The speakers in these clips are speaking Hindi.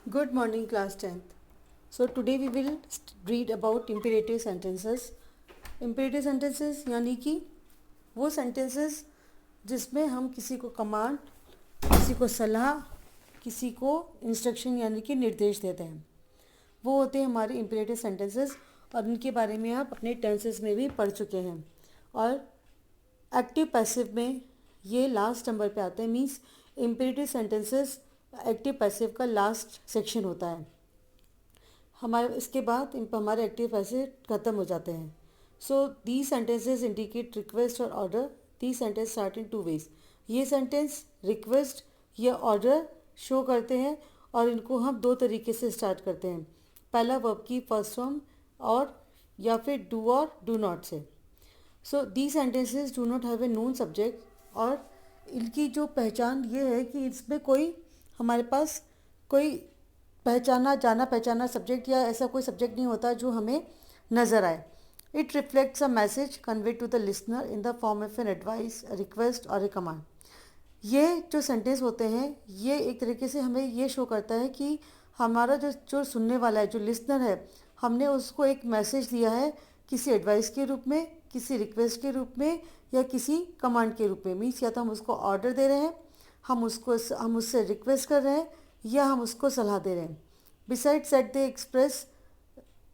Good morning, class 10th. So today we will read about imperative sentences. Imperative sentences यानी कि वो sentences जिसमें हम किसी को कमांड, किसी को सलाह, किसी को इंस्ट्रक्शन यानी कि निर्देश देते हैं, वो होते हैं हमारे imperative sentences। और इनके बारे में आप अपने टेंसेस में भी पढ़ चुके हैं। और एक्टिव पैसिव में ये लास्ट नंबर पे आते हैं, means imperative sentences active passive का लास्ट सेक्शन होता है। हमारे इसके बाद हमारे एक्टिव पैसिव ख़त्म हो जाते हैं। So the sentences indicate request और order. The sentence start in two ways. ये सेंटेंस रिक्वेस्ट या ऑर्डर शो करते हैं और इनको हम दो तरीके से स्टार्ट करते हैं। पहला वर्ब की फर्स्ट फॉर्म और या फिर डू और do not say. So the sentences do not have a known subject, और इनकी जो पहचान ये है कि इसमें कोई हमारे पास कोई जाना पहचाना सब्जेक्ट या ऐसा कोई सब्जेक्ट नहीं होता जो हमें नज़र आए। It reflects a message convey to the listener in the form of an advice, request और ए कमांड। ये जो सेंटेंस होते हैं ये एक तरीके से हमें ये शो करता है कि हमारा जो जो सुनने वाला है, जो लिसनर है, हमने उसको एक मैसेज दिया है किसी एडवाइस के रूप में, किसी रिक्वेस्ट के रूप में या किसी कमांड के रूप में। मीन्स या तो हम उसको ऑर्डर दे रहे हैं, हम उससे रिक्वेस्ट कर रहे हैं, या हम उसको सलाह दे रहे हैं। Besides that they express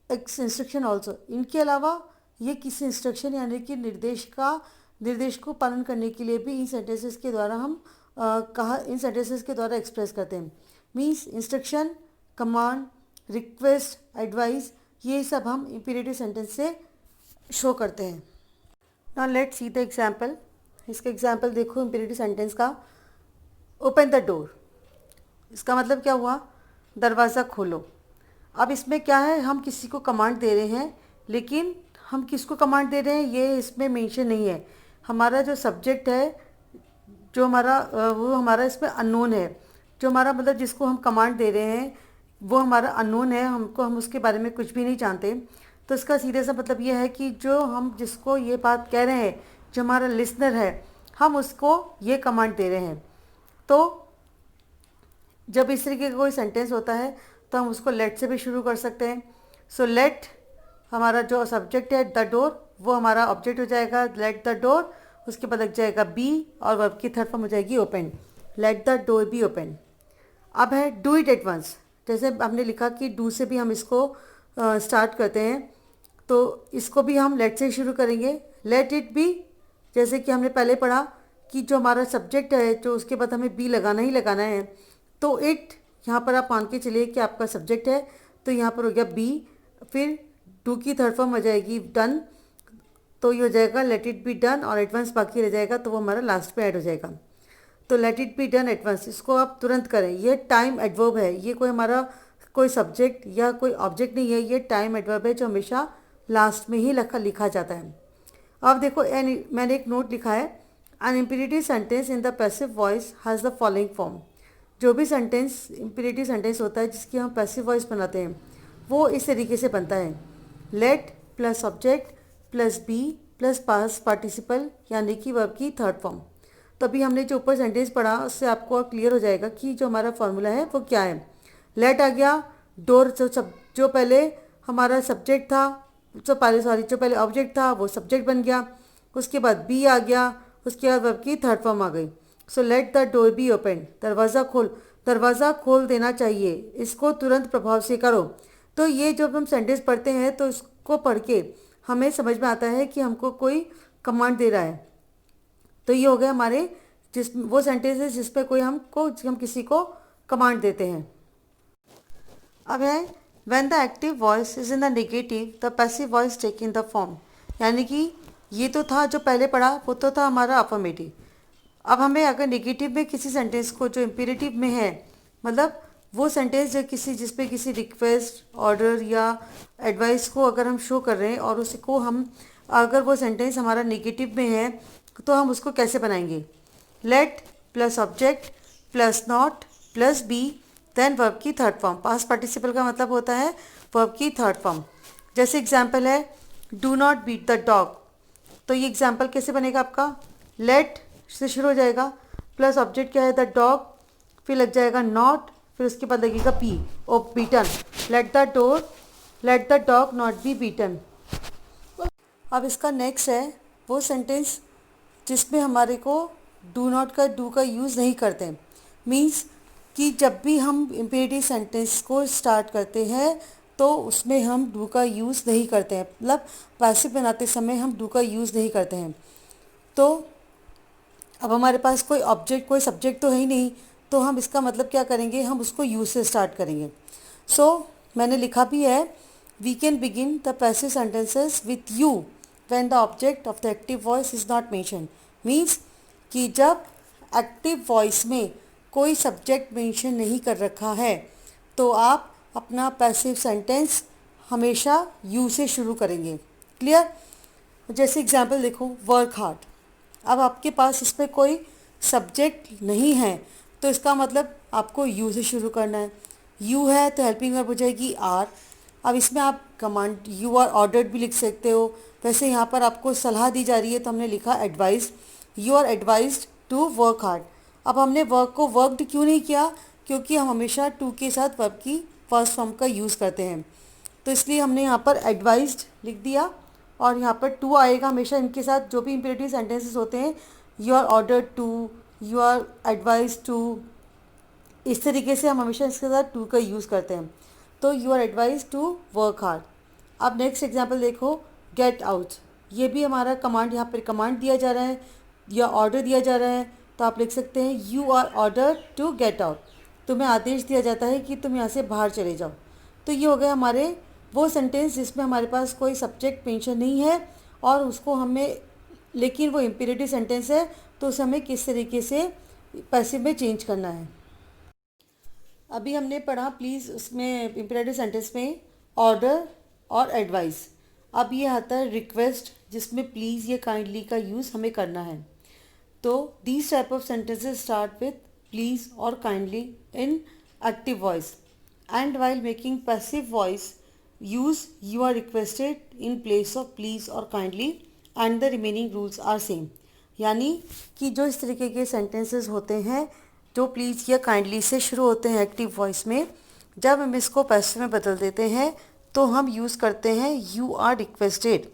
instruction also. इनके अलावा ये किसी इंस्ट्रक्शन यानी कि निर्देश को पालन करने के लिए भी इन सेंटेंसेस के द्वारा इन सेंटेंसेस के द्वारा एक्सप्रेस करते हैं। Means instruction, command, request, advice, ये सब हम इंपीरेटिव सेंटेंस से शो करते हैं। Now let's see the example. इसका एग्जाम्पल देखो इंपीरेटिव सेंटेंस का। ओपन द डोर, इसका मतलब क्या हुआ? दरवाज़ा खोलो। अब इसमें क्या है, हम किसी को कमांड दे रहे हैं, लेकिन हम किसको कमांड दे रहे हैं ये इसमें मेंशन नहीं है। हमारा जो सब्जेक्ट है, जो हमारा वो हमारा इसमें अननोन है। जो हमारा मतलब जिसको हम कमांड दे रहे हैं वो हमारा अननोन है, हम उसके बारे में कुछ भी नहीं जानते। तो इसका सीधे सा मतलब ये है कि जो हम जिसको ये बात कह रहे हैं, जो हमारा लिसनर है, हम उसको ये कमांड दे रहे हैं। तो जब इस तरीके का कोई सेंटेंस होता है तो हम उसको लेट से भी शुरू कर सकते हैं। सो लेट हमारा जो सब्जेक्ट है द डोर, वो हमारा ऑब्जेक्ट हो जाएगा लेट द डोर। उसके बाद लग जाएगा बी और वर्ब की थर्ड फॉर्म हो जाएगी open. Let the door be open. अब है डू इट एट वंस। जैसे हमने लिखा कि डू से भी हम इसको स्टार्ट करते हैं, तो इसको भी हम लेट से शुरू करेंगे। लेट इट बी, जैसे कि हमने पहले पढ़ा कि जो हमारा सब्जेक्ट है, जो उसके बाद हमें बी लगाना ही लगाना है। तो इट यहाँ पर आप मान के चलिए कि आपका सब्जेक्ट है, तो यहाँ पर हो गया बी, फिर डू की थर्ड फॉर्म हो जाएगी डन, तो ये हो जाएगा लेट इट बी डन, और एट वंस बाकी रह जाएगा, तो वो हमारा लास्ट पे ऐड हो जाएगा। तो let it be done at once, इसको आप तुरंत करें। ये टाइम एडवर्ब है, ये कोई हमारा कोई सब्जेक्ट या कोई ऑब्जेक्ट नहीं है, ये टाइम एडवर्ब है जो हमेशा लास्ट में ही लिखा जाता है। अब देखो मैंने एक नोट लिखा है, an imperative sentence in the passive voice has the following form. जो भी सेंटेंस इम्पीरेटिव सेंटेंस होता है जिसकी हम पैसिव वॉइस बनाते हैं, वो इस तरीके से बनता है। Let plus object plus be plus past participle यानी कि वर्ब की थर्ड फॉर्म। तो अभी हमने जो ऊपर सेंटेंस पढ़ा उससे आपको क्लियर हो जाएगा कि जो हमारा फॉर्मूला है वो क्या है। लेट आ गया, डोर जो पहले हमारा सब्जेक्ट था, जो पहले ऑब्जेक्ट था वो सब्जेक्ट बन गया। उसके बाद बी आ गया, उसके बाद वर्ब की थर्ड फॉर्म आ गई। So let the door be open, दरवाज़ा खोल देना चाहिए, इसको तुरंत प्रभाव से करो। तो ये जब हम सेंटेंस पढ़ते हैं तो इसको पढ़ के हमें समझ में आता है कि हमको कोई कमांड दे रहा है। तो ये हो गया हमारे वो सेंटेंस है जिसपे हम किसी को कमांड देते हैं। अब है when the active voice is in the negative the passive voice take in the form. यानी कि ये तो था जो पहले पढ़ा, वो तो था हमारा अफर्मेटिव। अब हमें अगर नेगेटिव में किसी सेंटेंस को जो इम्पेरेटिव में है, मतलब वो सेंटेंस जो जिसपे किसी रिक्वेस्ट, ऑर्डर या एडवाइस को अगर हम शो कर रहे हैं और उसको हम अगर वो सेंटेंस हमारा नेगेटिव में है तो हम उसको कैसे बनाएंगे? Let plus object plus not plus be then verb की थर्ड फॉर्म। पास्ट पार्टिसिपल का मतलब होता है वर्ब की थर्ड फॉर्म। जैसे एग्जाम्पल है do not beat the dog, तो ये एग्जाम्पल कैसे बनेगा आपका? लेट से शुरू हो जाएगा, प्लस ऑब्जेक्ट क्या है द डॉग, फिर लग जाएगा नॉट, फिर उसके बाद लगेगा पी, ओ beaten, let the dog not be beaten. अब इसका नेक्स्ट है वो सेंटेंस जिसमें हमारे को डू का यूज़ नहीं करते हैं। मीन्स कि जब भी हम इम्पेरेटिव सेंटेंस को स्टार्ट करते हैं तो उसमें हम डू का यूज़ नहीं करते हैं, मतलब पैसिव बनाते समय हम डू का यूज़ नहीं करते हैं। तो अब हमारे पास कोई सब्जेक्ट तो है ही नहीं, तो हम इसका मतलब क्या करेंगे, हम उसको यूज़ से स्टार्ट करेंगे। मैंने लिखा भी है, we can begin the passive sentences with you when the object of the active voice is not mention. Means कि जब एक्टिव वॉइस में कोई सब्जेक्ट मेंशन नहीं कर रखा है तो आप अपना पैसिव सेंटेंस हमेशा यू से शुरू करेंगे। क्लियर? जैसे एग्जाम्पल देखो, वर्क हार्ड। अब आपके पास इसमें कोई सब्जेक्ट नहीं है तो इसका मतलब आपको यू से शुरू करना है। यू है तो हेल्पिंग वर्ब हो जाएगी आर। अब इसमें आप कमांड यू आर ऑर्डर्ड भी लिख सकते हो। वैसे यहाँ पर आपको सलाह दी जा रही है तो हमने लिखा advise, you are advised to work hard. अब हमने वर्क को वर्कड क्यों नहीं किया, क्योंकि हम हमेशा टू के साथ वर्ब की फर्स्ट फॉर्म का यूज़ करते हैं, तो इसलिए हमने यहाँ पर एडवाइज्ड लिख दिया और यहाँ पर टू आएगा हमेशा इनके साथ। जो भी इंपेरेटिव सेंटेंसेस होते हैं, you are ordered to, you are advise to, इस तरीके से हम हमेशा इसके साथ टू का यूज़ करते हैं। तो you are advise to work hard. अब नेक्स्ट एग्जाम्पल देखो, गेट आउट। ये भी हमारा कमांड, यहाँ पर कमांड दिया जा रहा है या ऑर्डर दिया जा रहा है, तो आप लिख सकते हैं you are order to get out. तुम्हें आदेश दिया जाता है कि तुम यहाँ से बाहर चले जाओ। तो ये हो गया हमारे वो सेंटेंस जिसमें हमारे पास कोई सब्जेक्ट मेंशन नहीं है और उसको हमें, लेकिन वो इम्पेरेटिव सेंटेंस है तो उसे हमें किस तरीके से पैसिव में चेंज करना है। अभी हमने पढ़ा प्लीज़, उसमें इम्पेरेटिव सेंटेंस में ऑर्डर और एडवाइस। अब ये आता है रिक्वेस्ट, जिसमें प्लीज़ या काइंडली का यूज़ हमें करना है। तो these type of sentences start with please और kindly in active voice, and while making passive voice use you are requested in place of please और kindly and the remaining rules are same। यानी कि जो इस तरीके के सेंटेंसेस होते हैं जो प्लीज़ या काइंडली से शुरू होते हैं एक्टिव वॉइस में, जब हम इसको पैसिव में बदल देते हैं तो हम यूज़ करते हैं यू आर रिक्वेस्टेड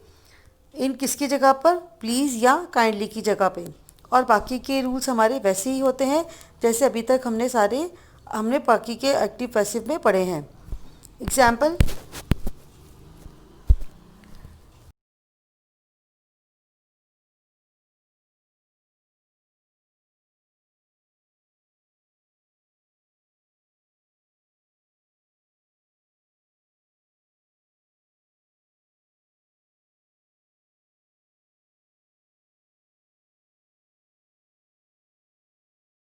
इन किसकी जगह पर, प्लीज़ या काइंडली की जगह पे। और बाकी के रूल्स हमारे वैसे ही होते हैं जैसे अभी तक हमने बाकी के एक्टिव पैसिव में पढ़े हैं। एग्जाम्पल,